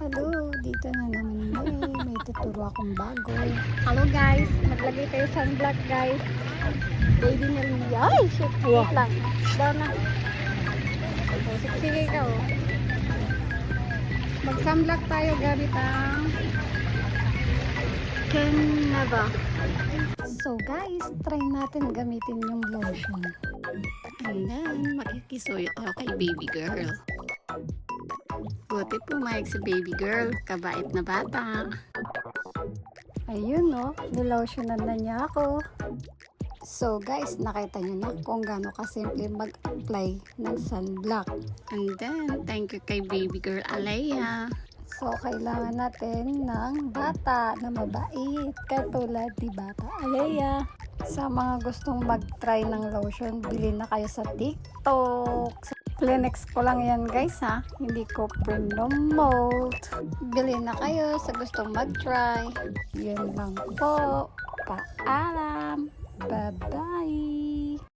Hello, dito na naman may tuturo akong bago. Hello guys, maglagay tayo sunblock guys. Baby na Lia. Ay, shit, wait lang. Down na. Sige ka oh. Mag-sunblock tayo gamit ang mema. So guys, try natin gamitin yung lotion. And then, makikisuyo tayo kay baby girl. Buti pumayag si baby girl, kabait na bata. Ayun no, nilotionan na niya ako. So guys, nakita nyo na kung gaano kasimple mag-apply ng sunblock. And then, thank you kay baby girl Alea. So, kailangan natin ng bata na mabait, katulad ni Bata Alea. Sa mga gustong mag-try ng lotion, bili na kayo sa TikTok. Clinics ko lang yan guys ha, hindi ko promote. Bili na kayo sa gustong mag-try. Yun lang po. Paalam!